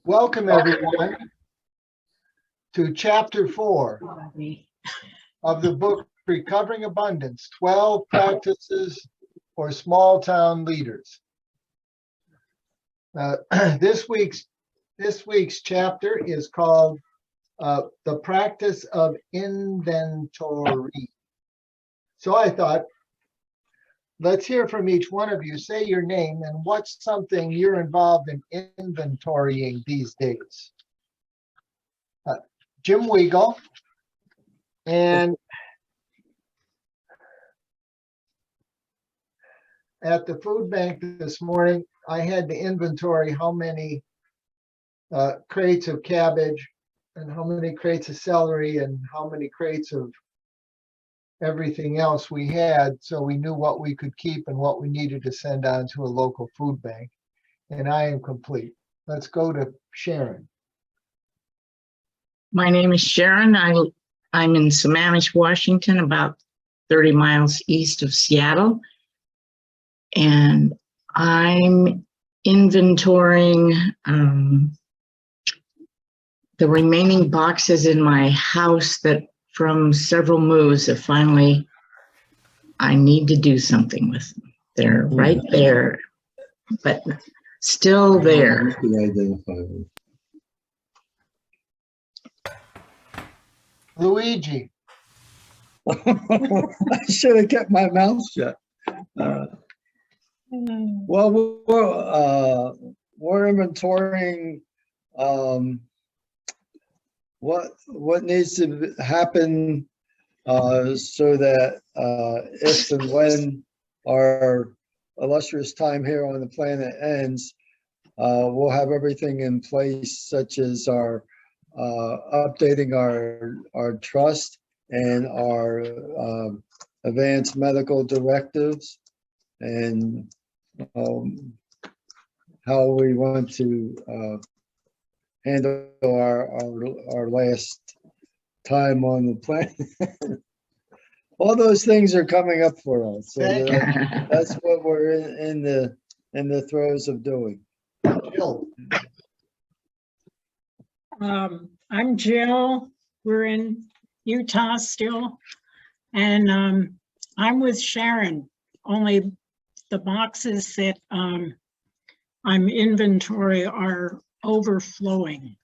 Welcome, everyone, to Chapter 4 of the book Recovering Abundance, 12 Practices for Small Town Leaders. This week's chapter is called The Practice of Inventory. So I thought, let's hear from each one of you. Say your name and what's something you're involved in inventorying these days. Jim Weagle. And at the food bank this morning, I had to inventory how many crates of cabbage and how many crates of celery and how many crates of everything else we had, so we knew what we could keep and what we needed to send on to a local food bank. And I am complete. Let's go to Sharon. My name is Sharon. I'm in Sammamish, Washington, about 30 miles east of Seattle. And I'm inventorying the remaining boxes in my house that from several moves that finally I need to do something with them. They're right there, but still there. Luigi. I should have kept my mouth shut. Well, we're inventorying what needs to happen so that if and when our illustrious time here on the planet ends, we'll have everything in place, such as our updating our trust and our advanced medical directives, and how we want to handle our last time on the planet. All those things are coming up for us. So that's what we're in the throes of doing. Jill. I'm Jill. We're in Utah still. And I'm with Sharon, only the boxes that I'm inventory are overflowing.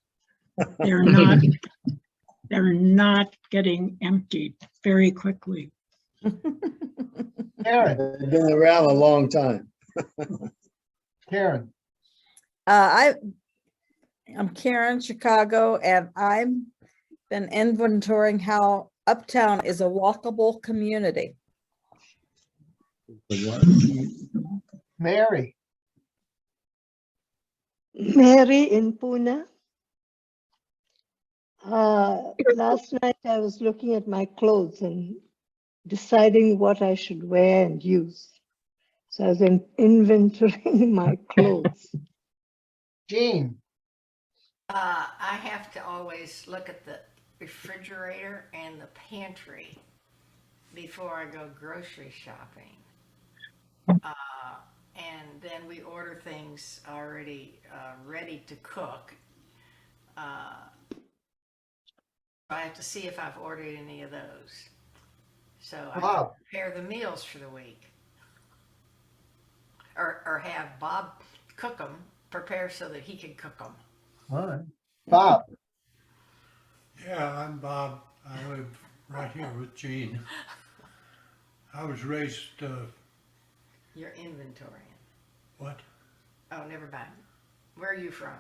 They're not getting emptied very quickly. Karen. They've been around a long time. Karen. I'm Karen, Chicago, and I've been inventorying how Uptown is a walkable community. Mary. Mary in Pune. Last night I was looking at my clothes and deciding what I should wear and use. So I was inventorying my clothes. Jean. I have to always look at the refrigerator and the pantry before I go grocery shopping. And then we order things already ready to cook. I have to see if I've ordered any of those. So I can prepare the meals for the week. Or have Bob cook them, prepare so that he can cook them. All right. Bob. Yeah, I'm Bob. I live right here with Jean. I was raised, You're inventorying. what? Oh, never mind. Where are you from?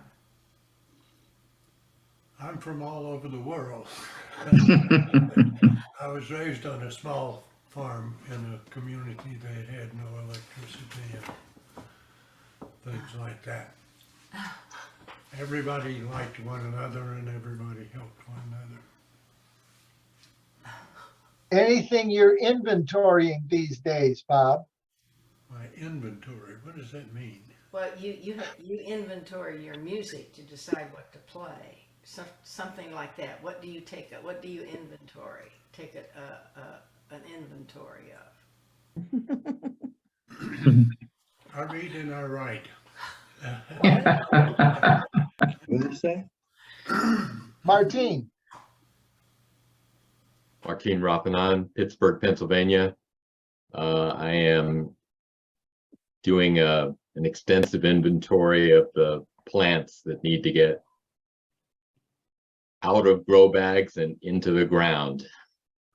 I'm from all over the world. I was raised on a small farm in a community that had no electricity and things like that. Everybody liked one another and everybody helped one another. Anything you're inventorying these days, Bob? My inventory, what does that mean? Well, you inventory your music to decide what to play. Something like that. What do you inventory? Take an inventory of. I read and I write. What did you say? Martine, Martine Rapanan, Pittsburgh, Pennsylvania. I am doing an extensive inventory of the plants that need to get out of grow bags and into the ground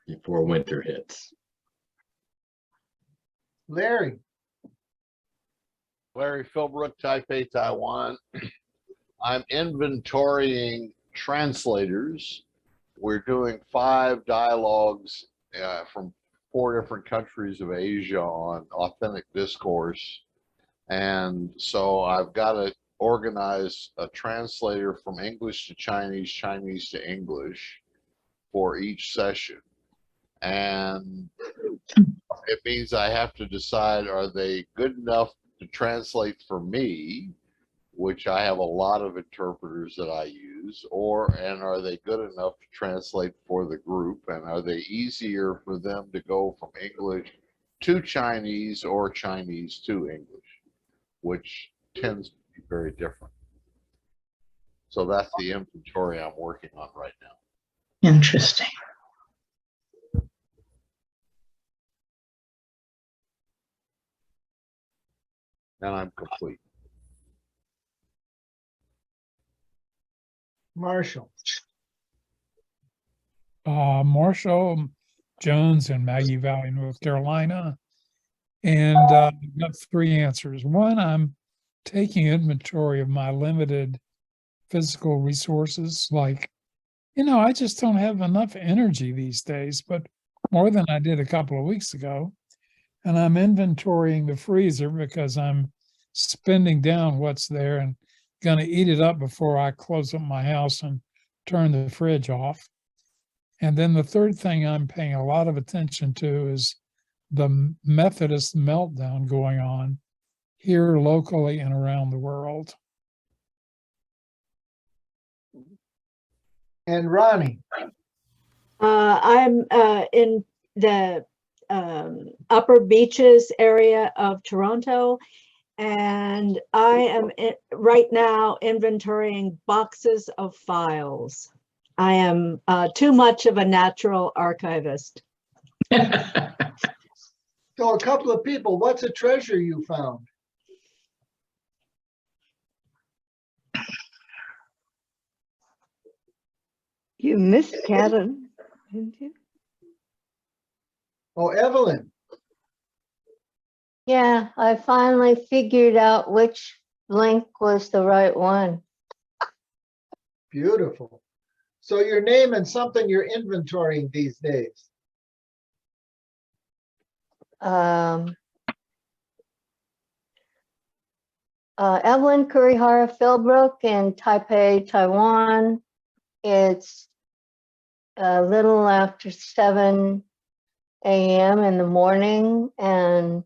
before winter hits. Larry, Larry Philbrook, Taipei, Taiwan. I'm inventorying translators. We're doing 5 dialogues from 4 different countries of Asia on authentic discourse. And so I've got to organize a translator from English to Chinese, Chinese to English for each session. And it means I have to decide, are they good enough to translate for me, which I have a lot of interpreters that I use, and are they good enough to translate for the group, and are they easier for them to go from English to Chinese or Chinese to English, which tends to be very different. So that's the inventory I'm working on right now. Interesting. And I'm complete. Marshall, Marshall Jones in Maggie Valley, North Carolina. And I've got 3 answers. One, I'm taking inventory of my limited physical resources. Like, I just don't have enough energy these days, but more than I did a couple of weeks ago. And I'm inventorying the freezer because I'm spending down what's there and going to eat it up before I close up my house and turn the fridge off. And then the third thing I'm paying a lot of attention to is the Methodist meltdown going on here locally and around the world. and Ronnie. I'm in the upper beaches area of Toronto, and I am right now inventorying boxes of files. I am too much of a natural archivist. So a couple of people, what's a treasure you found? You missed Karen, didn't you? Oh, Evelyn, Yeah, I finally figured out which link was the right one. beautiful. So your name and something you're inventorying these days. Evelyn Kurihara Philbrook in Taipei, Taiwan. It's a little after 7 a.m. in the morning, and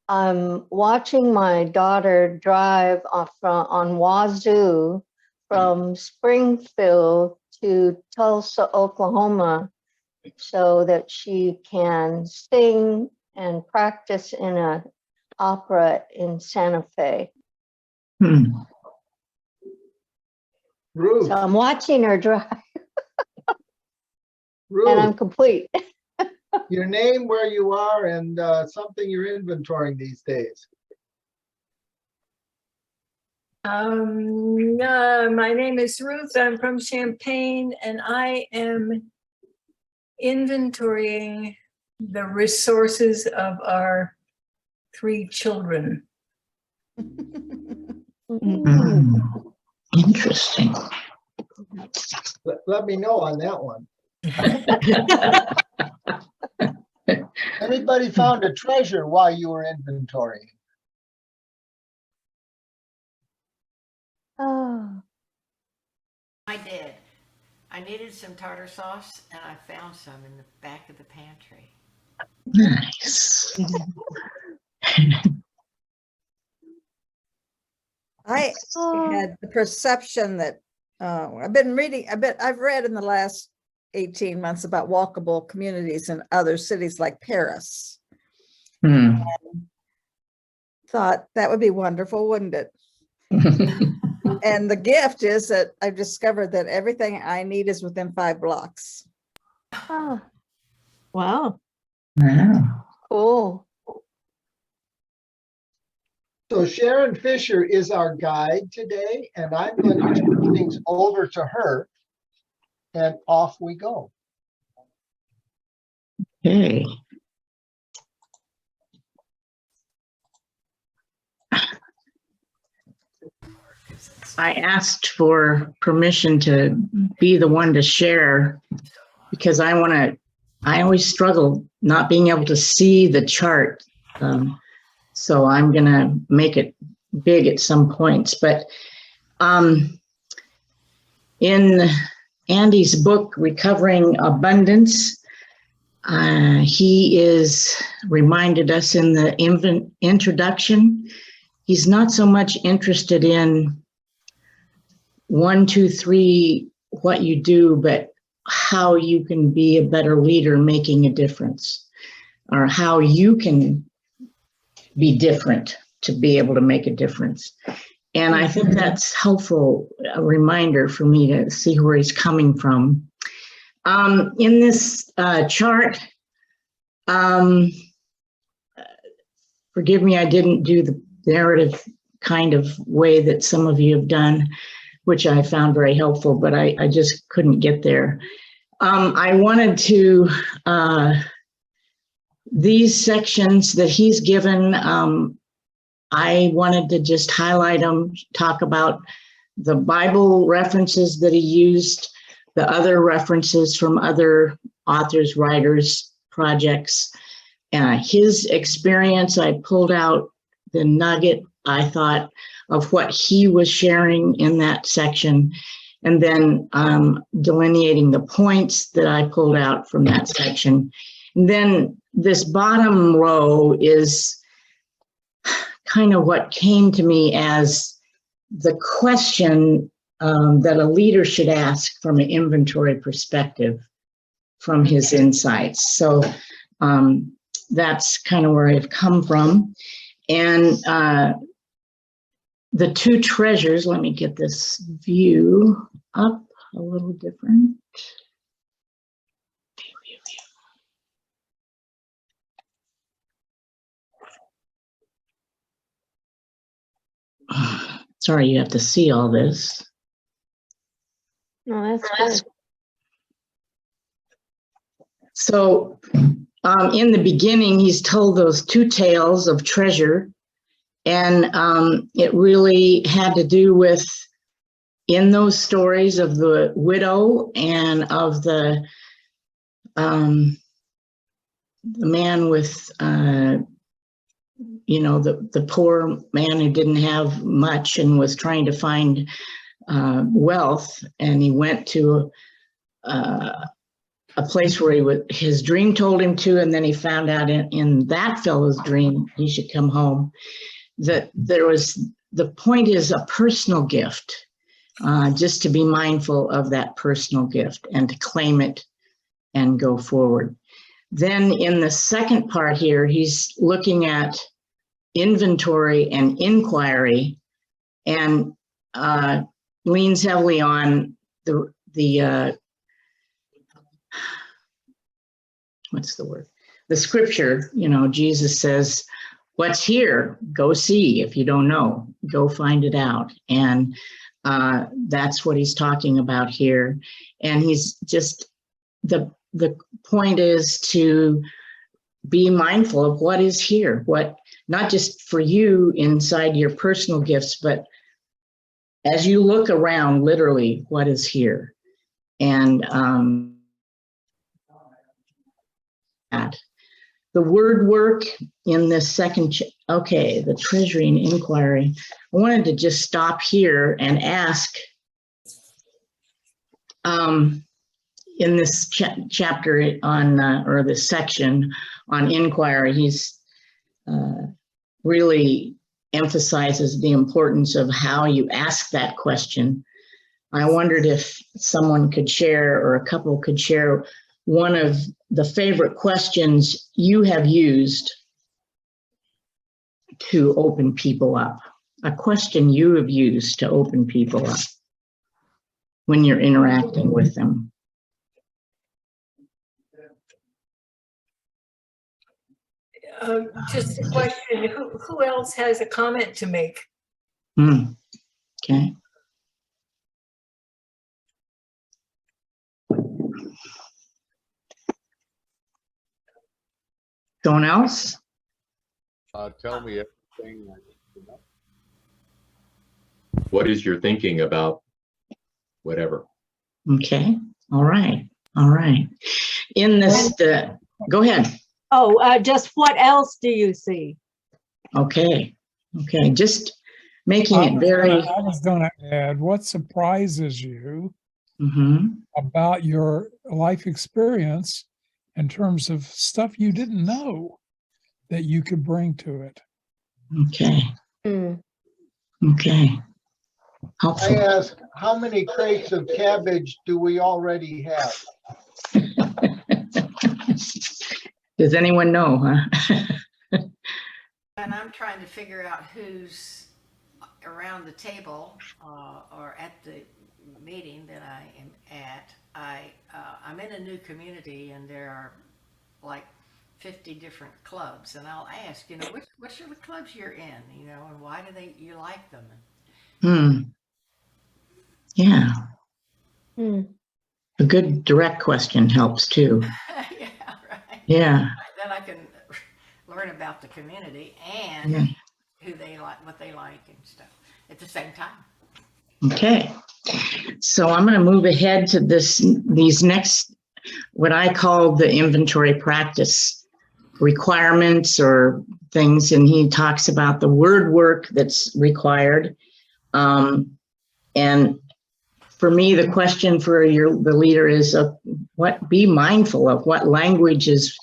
I'm watching my daughter drive on Wazoo from Springfield to Tulsa, Oklahoma, so that she can sing and practice in an opera in Santa Fe. Ruth, So I'm watching her drive, and I'm Ruth, complete. your name, where you are, and something you're inventorying these days. My name is Ruth. I'm from Champaign, and I am inventorying the resources of our 3 children. Interesting. Let me know on that one. Anybody found a treasure while you were inventorying? Oh, I did. I needed some tartar sauce and I found some in the back of the pantry. Nice. I had the perception that I've read in the last 18 months about walkable communities in other cities like Paris. Hmm. thought that would be wonderful, wouldn't it? And the gift is that I've discovered that everything I need is within 5 blocks. Oh, Wow. Wow. cool. So Sharon Fisher is our guide today, and I'm going to turn things over to her, and off we go. Okay. I asked for permission to be the one to share because I always struggle not being able to see the chart. So I'm going to make it big at some points. But in Andy's book, Recovering Abundance, he is reminded us in the introduction, he's not so much interested in 1, 2, 3, what you do, but how you can be a better leader making a difference, or how you can be different to be able to make a difference. And I think that's helpful, a reminder for me to see where he's coming from. In this chart, forgive me, I didn't do the narrative kind of way that some of you have done, which I found very helpful, but I just couldn't get there. I wanted to, these sections that he's given, I wanted to just highlight them, talk about the Bible references that he used, the other references from other authors, writers, projects, his experience. I pulled out the nugget, I thought, of what he was sharing in that section, and then delineating the points that I pulled out from that section. And then this bottom row is kind of what came to me as the question that a leader should ask from an inventory perspective from his insights. So that's kind of where I've come from. And the 2 treasures, let me get this view up a little different. Sorry, you have to see all this. No, that's good. So in the beginning, he's told those 2 tales of treasure, and it really had to do with, in those stories of the widow and of the man with, you know, the poor man who didn't have much and was trying to find wealth, and he went to a place where his dream told him to, and then he found out in that fellow's dream he should come home. That there was, the point is a personal gift, just to be mindful of that personal gift and to claim it and go forward. Then in the second part here, he's looking at inventory and inquiry, and leans heavily on the what's the word? The scripture. You know, Jesus says, what's here? Go see. If you don't know, go find it out. And that's what he's talking about here. And he's just, the point is to be mindful of what is here, what, not just for you inside your personal gifts, but as you look around, literally, what is here. And the word work in this second, okay, the treasury and inquiry. I wanted to just stop here and ask, in this chapter on, or this section on inquiry, he's really emphasizes the importance of how you ask that question. I wondered if someone could share, or a couple could share, one of the favorite questions you have used to open people up? A question you have used to open people up when you're interacting with them. Just a question, who else has a comment to make? Okay. Someone else? Tell me everything I need to know. What is your thinking about whatever? Okay. All right. All right. In this, go ahead. Oh, just what else do you see? Okay. Okay. Just making it very. I was going to add, what surprises you about your life experience in terms of stuff you didn't know that you could bring to it? Okay. Okay. I ask, how many crates of cabbage do we already have? Does anyone know, huh? And I'm trying to figure out who's around the table or at the meeting that I am at. I'm in a new community and there are like 50 different clubs, and I'll ask, which are the clubs you're in, and why do you like them? Yeah. A good direct question helps too. Yeah, right. Yeah. Then I can learn about the community and who they like, what they like and stuff at the same time. Okay. So I'm going to move ahead to these next, what I call the inventory practice requirements or things. And he talks about the word work that's required. And for me, the question for the leader is be mindful of what language is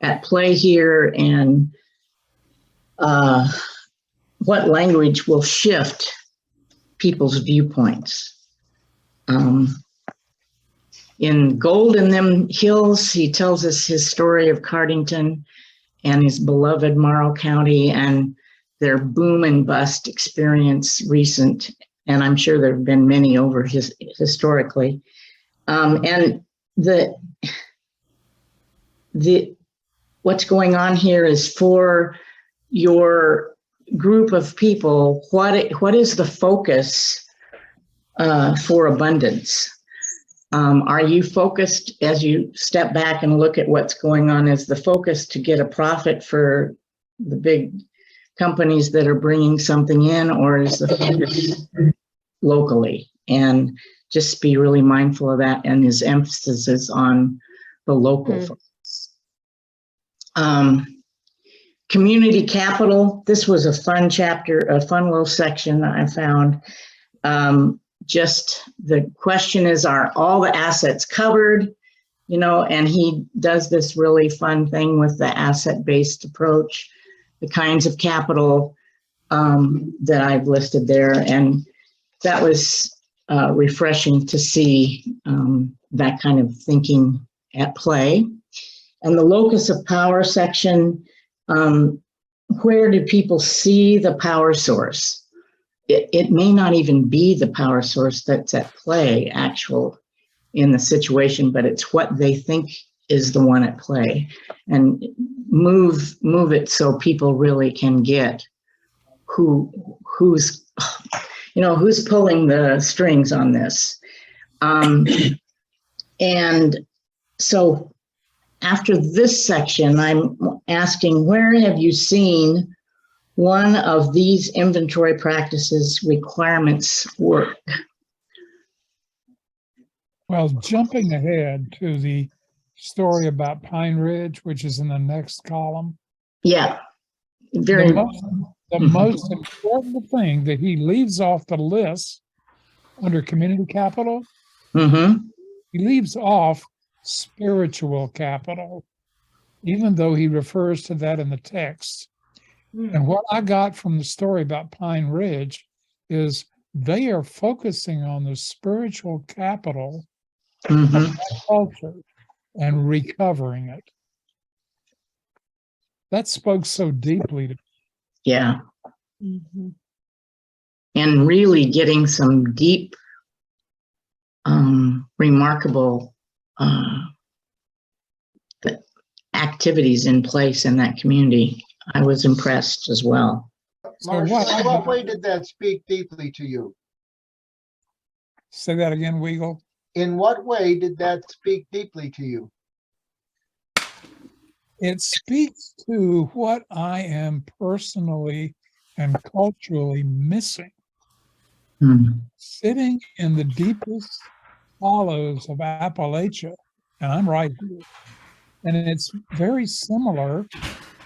at play here and what language will shift people's viewpoints. In Gold in Them Hills, he tells us his story of Cardington and his beloved Morrow County and their boom and bust experience recent. And I'm sure there have been many over historically. And what's going on here is for your group of people, what is the focus for abundance? Are you focused, as you step back and look at what's going on, is the focus to get a profit for the big companies that are bringing something in, or is the focus locally? And just be really mindful of that, and his emphasis is on the local focus. Community capital, this was a fun chapter, a fun little section I found. Just the question is, are all the assets covered? And he does this really fun thing with the asset-based approach, the kinds of capital that I've listed there. And that was refreshing to see that kind of thinking at play. And the locus of power section, where do people see the power source? It may not even be the power source that's at play in the situation, but it's what they think is the one at play, and move it so people really can get who's pulling the strings on this. And so after this section, I'm asking, where have you seen one of these inventory practices requirements work? Well, jumping ahead to the story about Pine Ridge, which is in the next column. Yeah, the most important thing that he leaves off the list under community capital, he leaves off spiritual capital, even though he refers to that in the text. And what I got from the story about Pine Ridge is they are focusing on the spiritual capital of that culture and recovering it. That spoke so deeply to me. Yeah. Mhm. And really getting some deep, remarkable activities in place in that community. I was impressed as well. So Marshall, what- in what way did that speak deeply to you? Say that again, Weagle. In what way did that speak deeply to you? It speaks to what I am personally and culturally missing. Hmm. Sitting in the deepest hollows of Appalachia, and I'm right here. And it's very similar.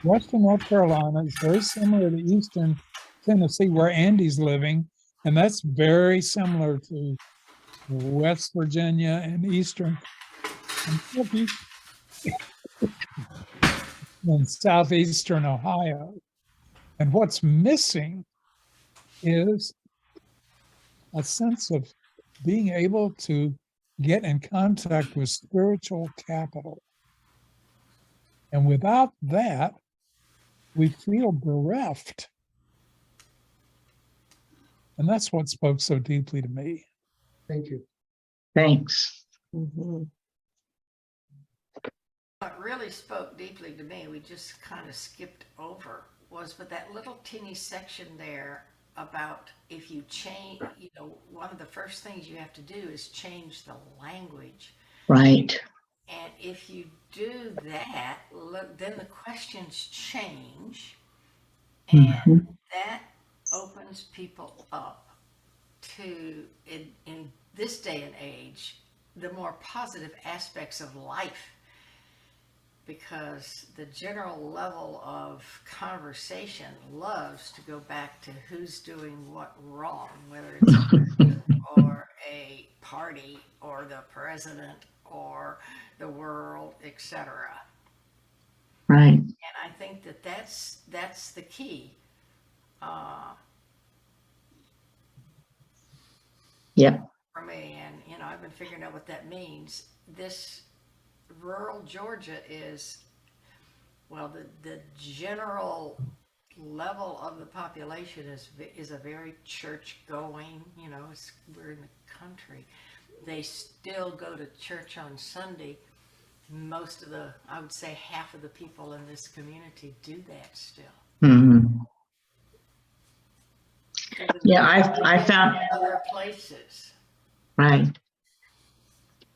Western North Carolina is very similar to Eastern Tennessee, where Andy's living, and that's very similar to West Virginia and Eastern Kentucky and Southeastern Ohio. And what's missing is a sense of being able to get in contact with spiritual capital. And without that, we feel bereft. And that's what spoke so deeply to me. Thank you. Thanks. Mhm. What really spoke deeply to me, we just kind of skipped over, was but that little teeny section there about if you change, one of the first things you have to do is change the language. Right. And if you do that, then the questions change, and Mhm. that opens people up to, in this day and age, the more positive aspects of life. Because the general level of conversation loves to go back to who's doing what wrong, whether it's or a party or the president or the world, etc. Right. And I think that that's the key. Yeah. For me, and I've been figuring out what that means. This rural Georgia is, well, the general level of the population is a very church going, we're in the country. They still go to church on Sunday. Most of I would say half of the people in this community do that still. Mhm. Yeah, I found, Other places. right.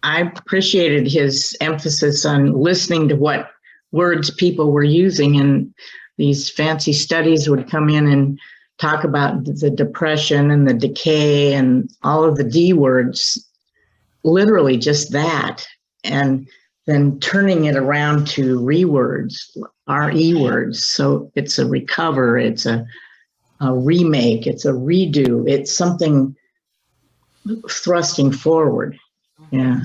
I appreciated his emphasis on listening to what words people were using, and these fancy studies would come in and talk about the depression and the decay and all of the D words, literally just that, and then turning it around to re-words, R-E words. So it's a recover, it's a remake, it's a redo, it's something thrusting forward. Yeah.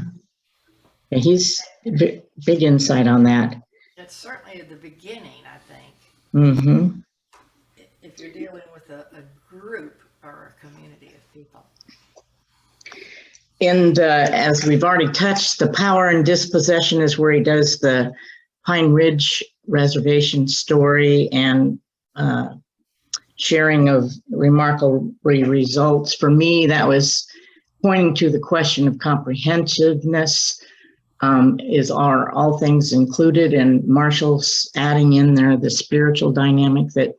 And he's big insight on that. That's certainly at the beginning, I think. Mm-hmm. If you're dealing with a group or a community of people. And as we've already touched, the power and dispossession is where he does the Pine Ridge Reservation story and sharing of remarkable results. For me, that was pointing to the question of comprehensiveness. Are all things included? And Marshall's adding in there the spiritual dynamic that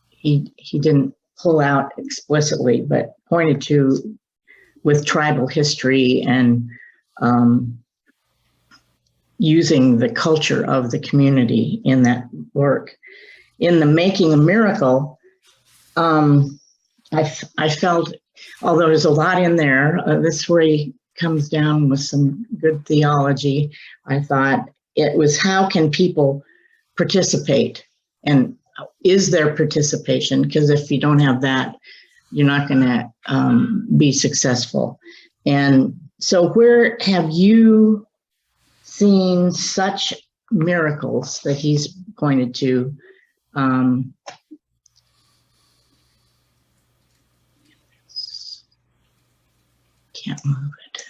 he didn't pull out explicitly, but pointed to with tribal history and using the culture of the community in that work. In the Making a Miracle, I felt, although there's a lot in there, this is where he comes down with some good theology. I thought it was, how can people participate, and is there participation? Because if you don't have that, you're not going to be successful. And so where have you seen such miracles that he's pointed to? Can't move it.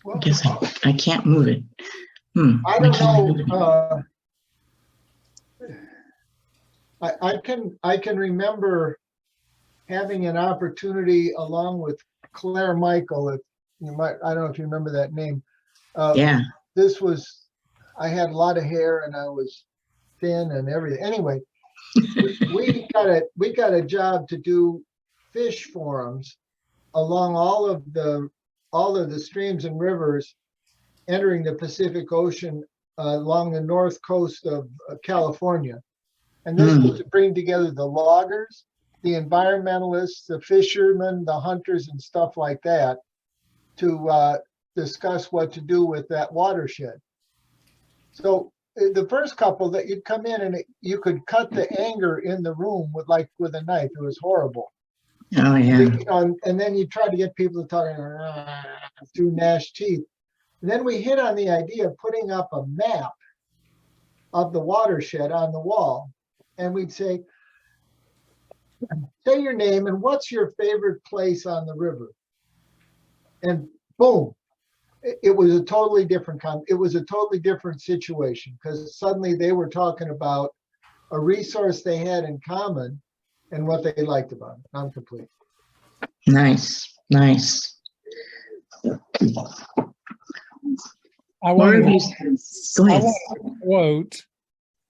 I guess I can't move it. I don't know. I can remember having an opportunity along with Claire Michael. If you might, I don't know if you remember that name. Yeah. This was, I had a lot of hair and I was thin and everything. Anyway, we got a job to do fish forums along all of the streams and rivers entering the Pacific Ocean along the north coast of California. And this was to bring together the loggers, the environmentalists, the fishermen, the hunters and stuff like that to discuss what to do with that watershed. So the first couple that you'd come in and you could cut the anger in the room with a knife. It was horrible. Oh, yeah. You know, and then you try to get people to talk through gnashed teeth. And then we hit on the idea of putting up a map of the watershed on the wall. And we'd say your name and what's your favorite place on the river? And boom, it was a totally different situation because suddenly they were talking about a resource they had in common and what they liked about it. I'm complete. I Nice. want Go ahead. to quote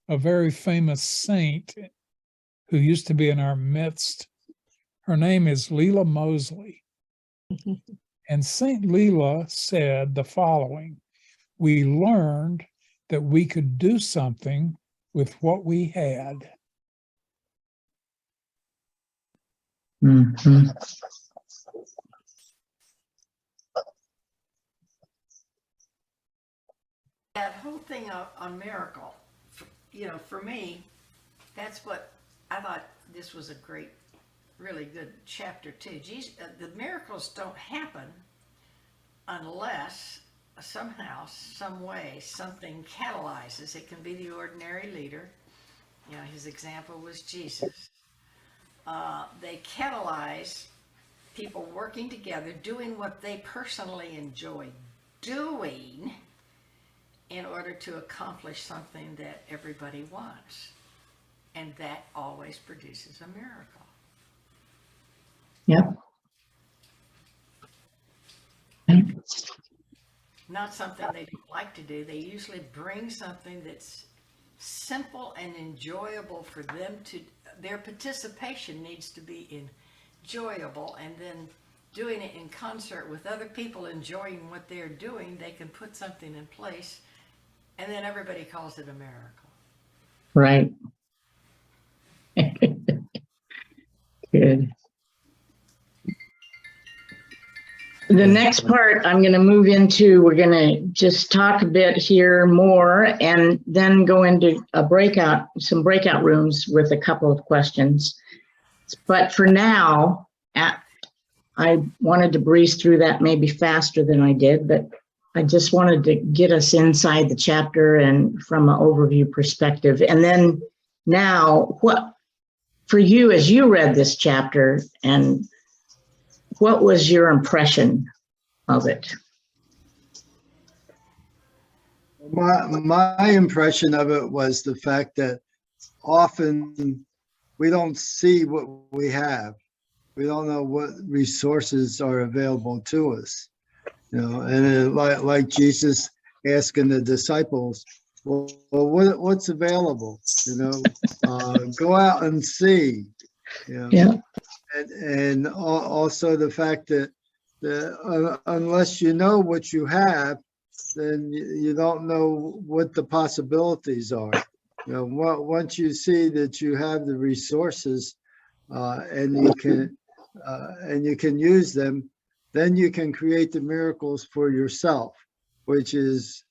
a very famous saint who used to be in our midst. Her name is Leela Mosley. And Saint Leela said the following: we learned that we could do something with what we had. Mm-hmm. That whole thing on miracle, for me, that's what I thought. This was a great, really good chapter too. The miracles don't happen unless somehow, some way, something catalyzes. It can be the ordinary leader. His example was Jesus. They catalyze people working together, doing what they personally enjoy doing in order to accomplish something that everybody wants. And that always produces a miracle. Yep. Not something they don't like to do. They usually bring something that's simple and enjoyable for them to, their participation needs to be enjoyable, and then doing it in concert with other people enjoying what they're doing, they can put something in place, and then everybody calls it a miracle. Right. Good. The next part I'm going to move into, we're going to just talk a bit here more and then go into some breakout rooms with a couple of questions. But for now, I wanted to breeze through that maybe faster than I did, but I just wanted to get us inside the chapter and from an overview perspective. And then now, what for you as you read this chapter, and what was your impression of it? My impression of it was the fact that often we don't see what we have. We don't know what resources are available to us. And like Jesus asking the disciples, well, what's available? Go out and see. Yeah. And also the fact that unless you know what you have, then you don't know what the possibilities are. Once you see that you have the resources and you can use them, then you can create the miracles for yourself, which is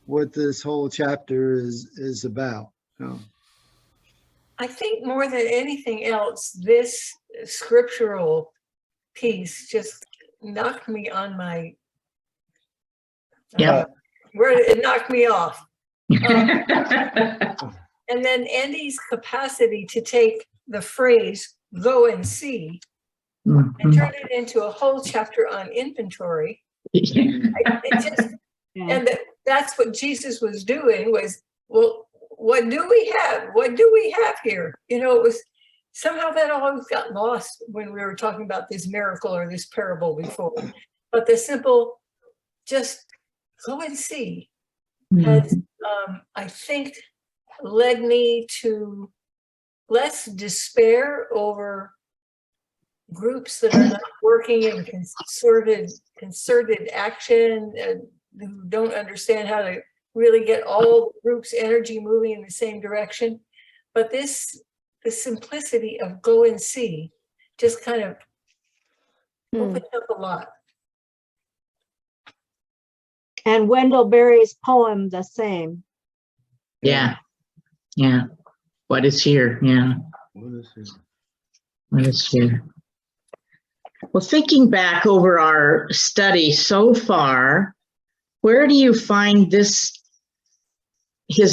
what this whole chapter is about. I think more than anything else, this scriptural piece just knocked me on my, it knocked me off. And then Andy's capacity to take the phrase, go and see, and turn it into a whole chapter on inventory. And that's what Jesus was doing was, well, what do we have? What do we have here? You know, it was somehow that always got lost when we were talking about this miracle or this parable before. But the simple, just go and see, has, I think, led me to less despair over groups that are not working in concerted action and who don't understand how to really get all the group's energy moving in the same direction. But the simplicity of go and see just kind of opened up a lot. And Wendell Berry's poem, the same. Yeah. Yeah. What is here? Yeah. What is it? What is here? Well, thinking back over our study so far, where do you find his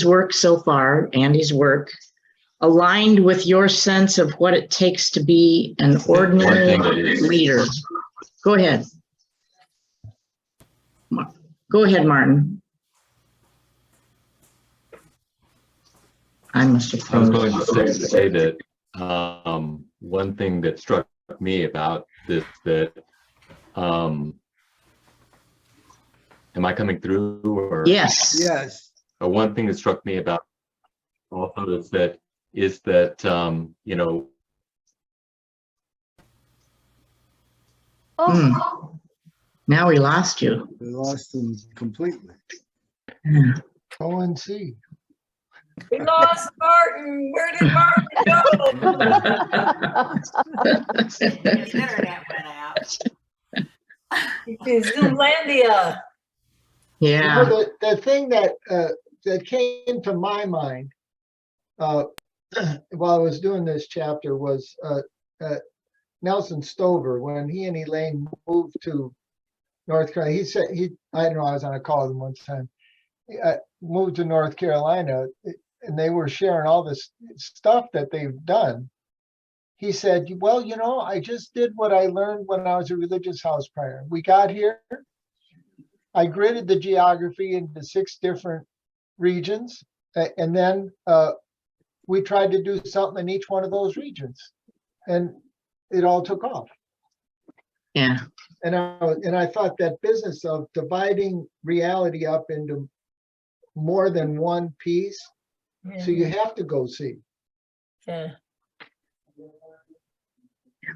work so far, Andy's work, aligned with your sense of what it takes to be an ordinary leader? Go ahead. Go ahead, Martin. I must have I was frozen. going to say that one thing that struck me about this, that am I coming through? Or Yes. Yes. one thing that struck me about also is that you know, Now we lost you. We lost him completely. Yeah. Go and see. We lost Martin. Where did Martin go? His internet went out. In Zoomlandia. You Yeah. know, the thing that came to my mind while I was doing this chapter was Nelson Stover, when he and Elaine moved to North Carolina. He said, I don't know, I was on a call with him one time. Moved to North Carolina, and they were sharing all this stuff that they've done. He said, well, you know, I just did what I learned when I was a religious house prior. We got here, I gridded the geography into 6 different regions, and then we tried to do something in each one of those regions, and it all took off. Yeah. And I thought that business of dividing reality up into more than one piece, so you have to go see. Yeah.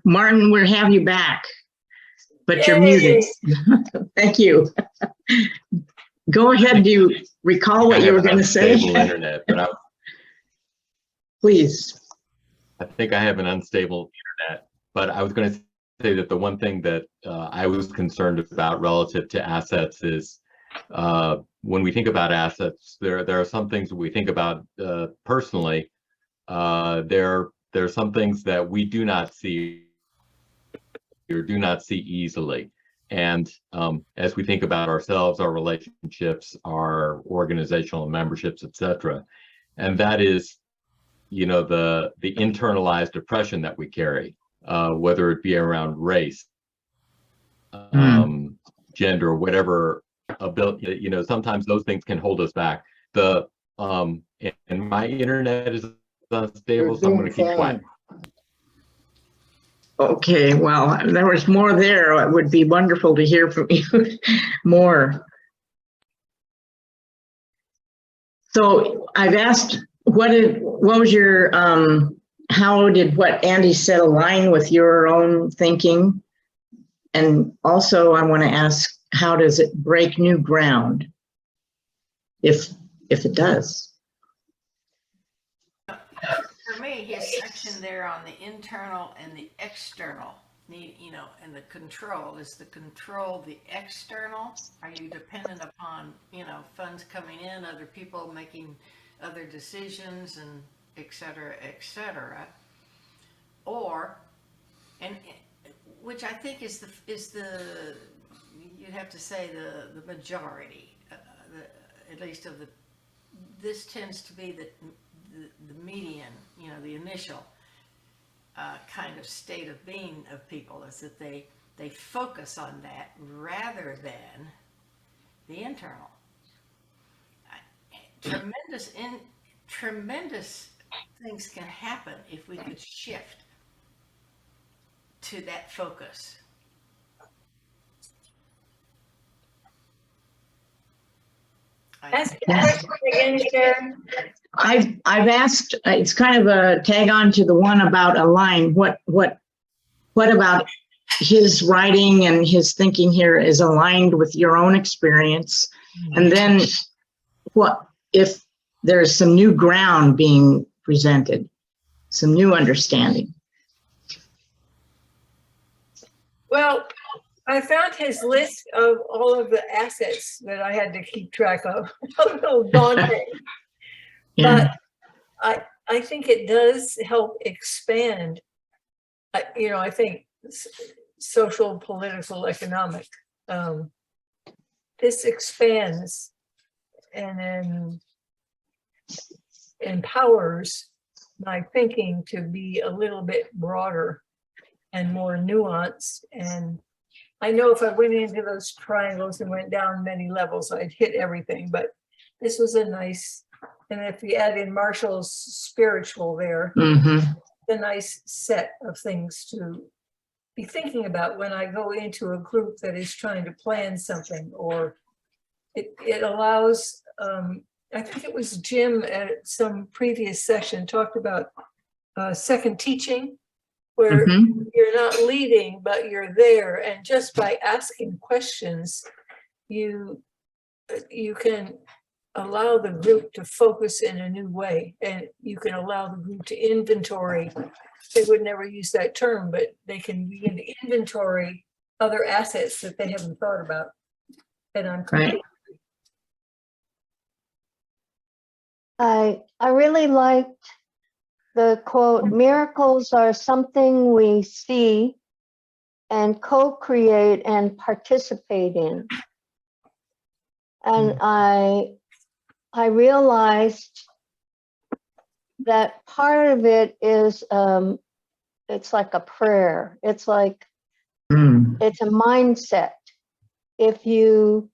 Martin, we'll have you back, but you're Yay! muted. Thank you. Go ahead. Do you recall what you were going to say? Unstable internet, but Please. I think I have an unstable internet, but I was going to say that the one thing that I was concerned about relative to assets is when we think about assets, there are some things that we think about personally. There are some things that we do not see or do not see easily. And as we think about ourselves, our relationships, our organizational memberships, etc., and that is, you know, the internalized oppression that we carry, whether it be around race, gender, whatever ability, you know, sometimes those things can hold us back. And my internet is unstable, so I'm going to keep quiet. Okay, well, there was more there. It would be wonderful to hear from you more. So I've asked, what was your, how did what Andy said align with your own thinking? And also I want to ask, how does it break new ground? If it does. For me, his section there on the internal and the external, you know, and the control, is the control the external? Are you dependent upon, you know, funds coming in, other people making other decisions, and et cetera, or, and which I think is the you'd have to say the majority, at least of this tends to be the median, you know, the initial kind of state of being of people, is that they focus on that rather than the internal. tremendous things can happen if we could shift to that focus. Ask the question again, Sharon. I've asked, it's kind of a tag on to the one about align. What about his writing and his thinking here is aligned with your own experience? And then what if there's some new ground being presented, some new understanding? Well, I found his list of all of the assets that I had to keep track of. A little daunting. Yeah. But I think it does help expand, I think social, political, economic. This expands and then empowers my thinking to be a little bit broader and more nuanced. And I know if I went into those triangles and went down many levels, I'd hit everything, but this was a nice, and if you add in Marshall's spiritual there, a nice set of things to be thinking about when I go into a group that is trying to plan something, or it allows, I think it was Jim at some previous session talked about second teaching, where you're not leading, but you're there. And just by asking questions, you can allow the group to focus in a new way, and you can allow the group to inventory. They would never use that term, but they can begin to inventory other assets that they haven't thought about. And I'm completely I really liked the quote, miracles are something we see and co-create and participate in. And I realized that part of it is, it's like a prayer. It's like, it's a mindset. If you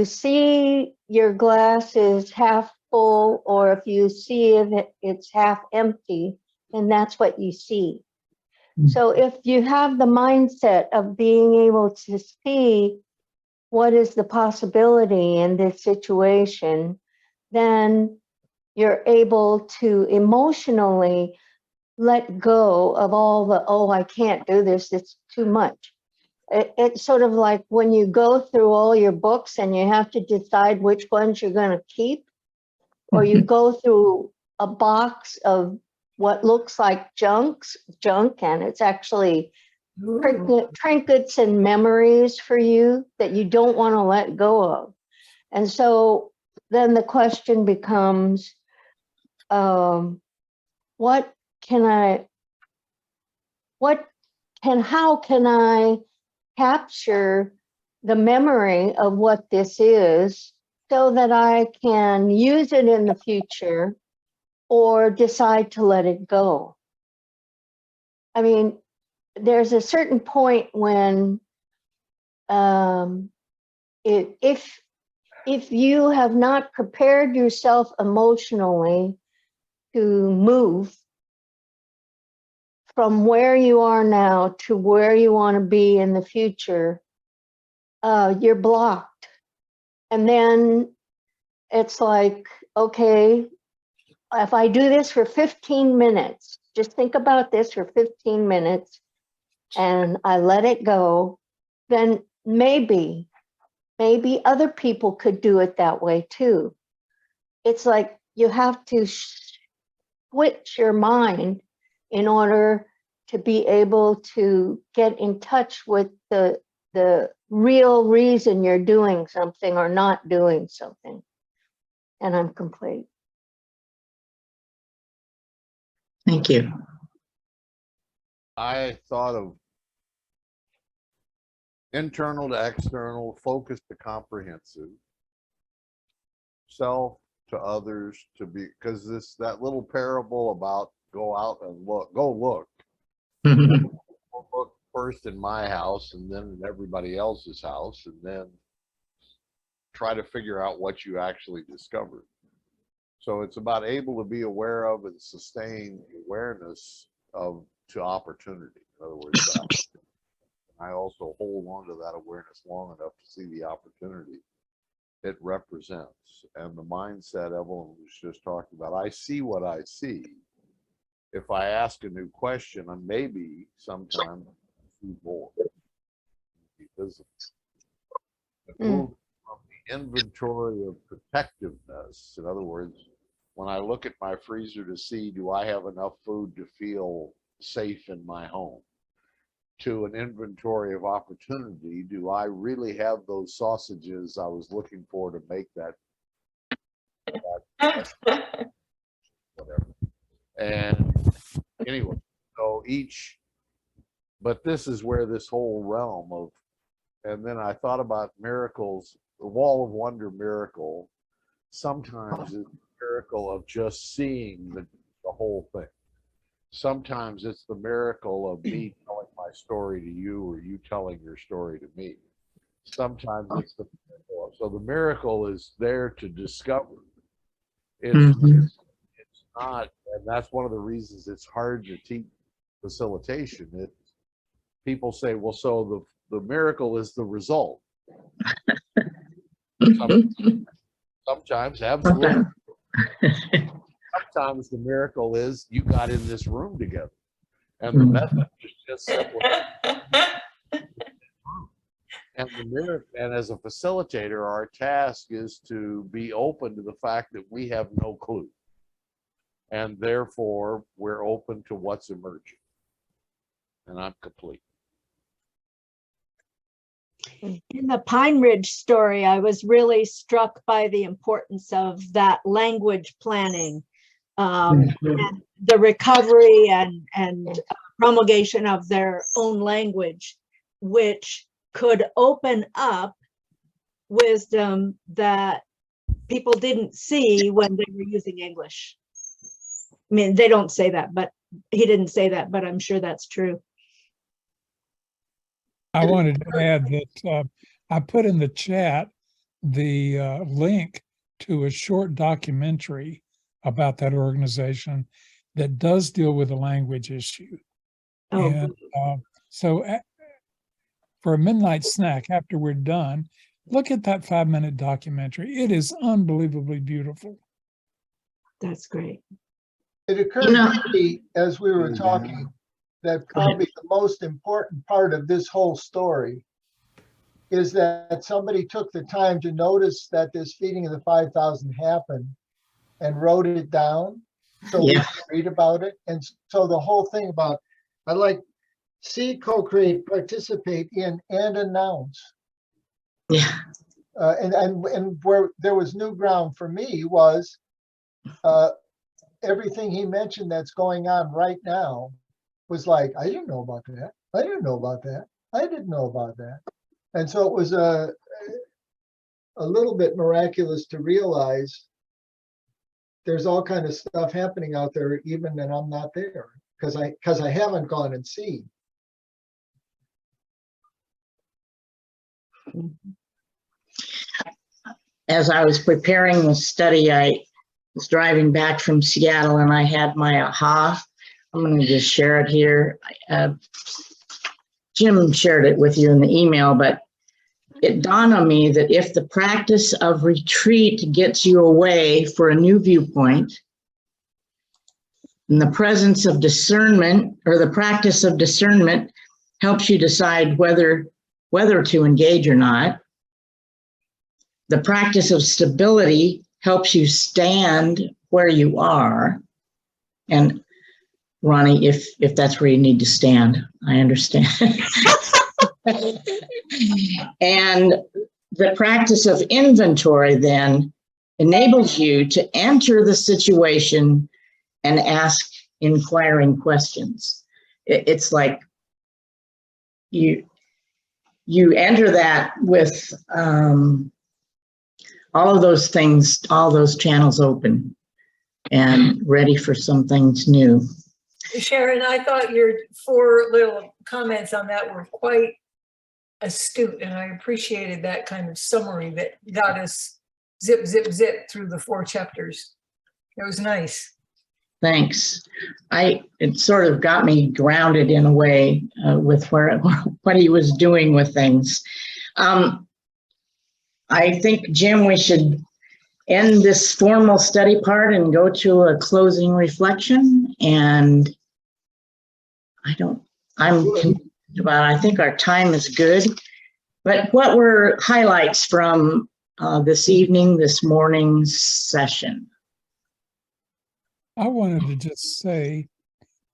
see your glass is half full, or if you see it's half empty, then that's what you see. So if you have the mindset of being able to see what is the possibility in this situation, then you're able to emotionally let go of all the, oh, I can't do this, it's too much. It's sort of like when you go through all your books and you have to decide which ones you're going to keep, or you go through a box of what looks like junk, and it's actually trinkets and memories for you that you don't want to let go of. And so then the question becomes, how can I capture the memory of what this is so that I can use it in the future or decide to let it go? I mean, there's a certain point when if you have not prepared yourself emotionally to move from where you are now to where you want to be in the future, you're blocked. And then it's like, okay, if I do this for 15 minutes, just think about this for 15 minutes, and I let it go, then maybe other people could do it that way too. It's like you have to switch your mind in order to be able to get in touch with the real reason you're doing something or not doing something. And I'm complete. Thank you. I thought of internal to external, focused to comprehensive, self to others to be, because that little parable about go out and look, go look. Go look first in my house and then in everybody else's house, and then try to figure out what you actually discovered. So it's about able to be aware of and sustain awareness of to opportunity. In other words, I also hold on to that awareness long enough to see the opportunity it represents. And the mindset Evelyn was just talking about, I see what I see. If I ask a new question, and maybe sometime see more, be visible. Move from the inventory of protectiveness. In other words, when I look at my freezer to see, do I have enough food to feel safe in my home? To an inventory of opportunity, do I really have those sausages I was looking for to make that whatever. And anyway, so but this is where this whole realm of, and then I thought about miracles, the wall of wonder miracle, sometimes it's a miracle of just seeing the whole thing. Sometimes it's the miracle of me telling my story to you or you telling your story to me. Sometimes it's the miracle. So the miracle is there to discover. It's not, and that's one of the reasons it's hard to teach facilitation. People say, well, so the miracle is the result. Sometimes, absolutely. Sometimes the miracle is you got in this room together, and the message is just simple. And the miracle, and as a facilitator, our task is to be open to the fact that we have no clue, and therefore we're open to what's emerging. And I'm complete. In the Pine Ridge story, I was really struck by the importance of that language planning, and the recovery and promulgation of their own language, which could open up wisdom that people didn't see when they were using English. I mean, they don't say that, but he didn't say that, but I'm sure that's true. I wanted to add that I put in the chat the link to a short documentary about that organization that does deal with the language issue. Oh, and so for a midnight snack after we're done, look at that 5-minute documentary. It is unbelievably beautiful. That's great. It occurred to me as we were talking that probably the most important part of this whole story is that somebody took the time to notice that this feeding of the 5,000 happened and wrote it down so we can read about it. And so the whole thing about, I like see, co-create, participate in, and announce. Yeah. And where there was new ground for me was everything he mentioned that's going on right now was like, I didn't know about that. I didn't know about that. I didn't know about that. And so it was a little bit miraculous to realize there's all kind of stuff happening out there, even when I'm not there, because I haven't gone and seen. As I was preparing the study, I was driving back from Seattle and I had my aha. I'm going to just share it here. Jim shared it with you in the email, but it dawned on me that if the practice of retreat gets you away for a new viewpoint, and the presence of discernment or the practice of discernment helps you decide whether to engage or not. The practice of stability helps you stand where you are. And Ronnie, if that's where you need to stand, I understand. And the practice of inventory then enables you to enter the situation and ask inquiring questions. It's like you enter that with all of those things, all those channels open and ready for some things new. Sharon, I thought your 4 little comments on that were quite astute, and I appreciated that kind of summary that got us zip, zip, zip through the 4 chapters. It was nice. Thanks. It sort of got me grounded in a way with what he was doing with things. I think, Jim, we should end this formal study part and go to a closing reflection. And I think our time is good. But what were highlights from this morning's session? I wanted to just say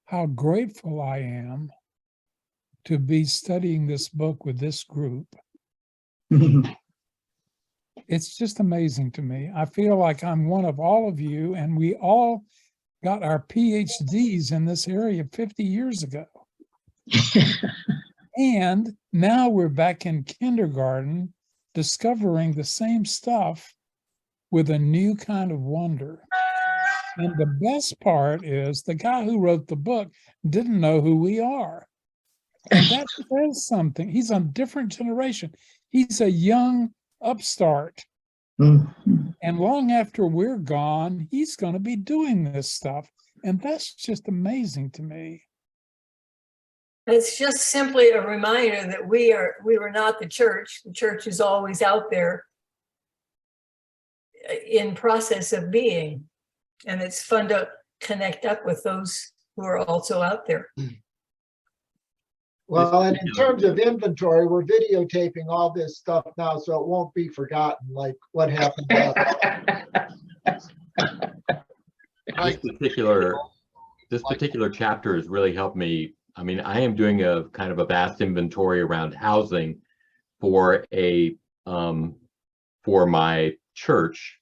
how grateful I am to be studying this book with this group. It's just amazing to me. I feel like I'm one of all of you, and we all got our PhDs in this area 50 years ago. And now we're back in kindergarten discovering the same stuff with a new kind of wonder. And the best part is the guy who wrote the book didn't know who we are. And that says something. He's a different generation. He's a young upstart. Mm-hmm. And long after we're gone, he's going to be doing this stuff. And that's just amazing to me. It's just simply a reminder that we were not the church. The church is always out there in process of being. And it's fun to connect up with those who are also out there. Well, and in terms of inventory, we're videotaping all this stuff now, so it won't be forgotten, like what happened. This particular chapter has really helped me. I mean, I am doing a kind of a vast inventory around housing for my church,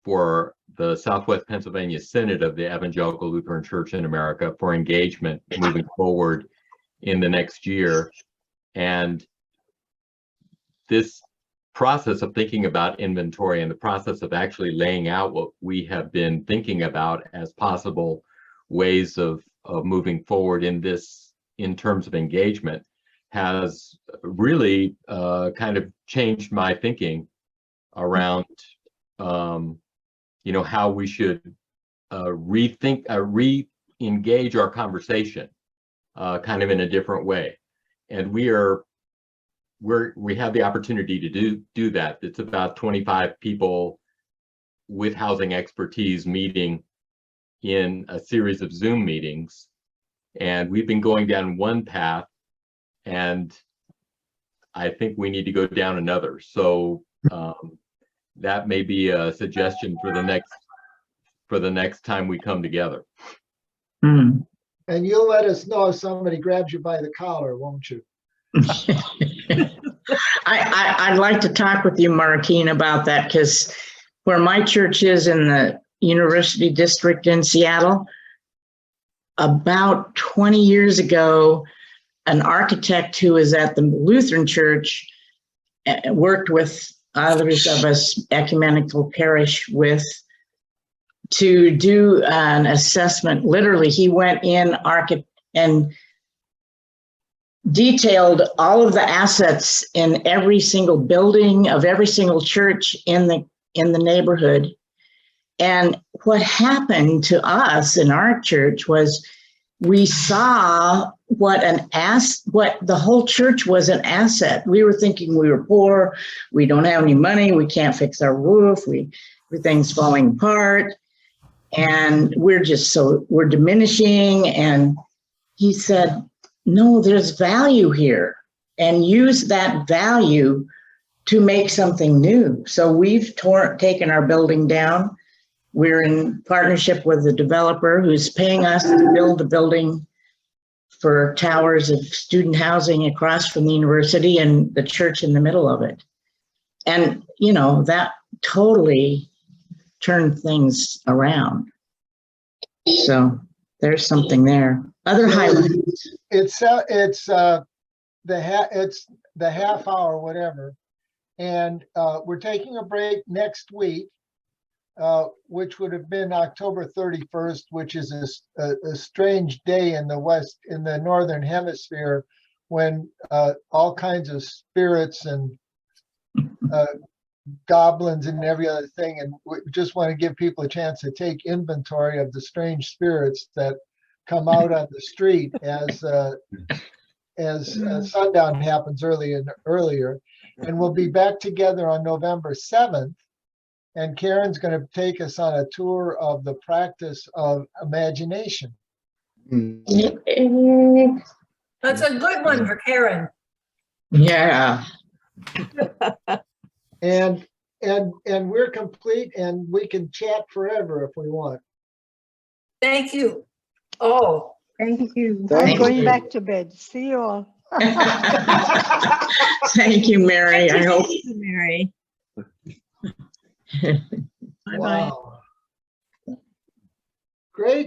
for the Southwest Pennsylvania Synod of the Evangelical Lutheran Church in America, for engagement moving forward in the next year. And this process of thinking about inventory and the process of actually laying out what we have been thinking about as possible ways of moving forward in terms of engagement has really kind of changed my thinking around how we should re-engage our conversation kind of in a different way. And we have the opportunity to do that. It's about 25 people with housing expertise meeting in a series of Zoom meetings. And we've been going down one path, and I think we need to go down another. So that may be a suggestion for the next time we come together. Mm. And you'll let us know if somebody grabs you by the collar, won't you? I'd like to talk with you, Marquine, about that, because where my church is in the University District in Seattle, about 20 years ago, an architect who was at the Lutheran Church worked with others of us ecumenical parish to do an assessment. Literally, he went in and detailed all of the assets in every single building of every single church in the neighborhood. And what happened to us in our church was we saw what the whole church was an asset. We were thinking we were poor, we don't have any money, we can't fix our roof, everything's falling apart, and we're diminishing. And he said, no, there's value here, and use that value to make something new. So we've taken our building down. We're in partnership with the developer who's paying us to build the building for towers of student housing across from the university and the church in the middle of it. And, that totally turned things around. So there's something there. Other highlights. It's the half hour, whatever. And we're taking a break next week, which would have been October 31st, which is a strange day in the Northern Hemisphere, when all kinds of spirits and goblins and every other thing. And we just want to give people a chance to take inventory of the strange spirits that come out on the street as sundown happens earlier. And we'll be back together on November 7th. And Karen's going to take us on a tour of the practice of imagination. That's a good one for Karen. Yeah. And we're complete, and we can chat forever if we want. Thank you. Oh, Thank you. Thank I'm going you. back to bed. See you all. Thank you, Mary. I hope. Mary. Bye-bye. Wow. Great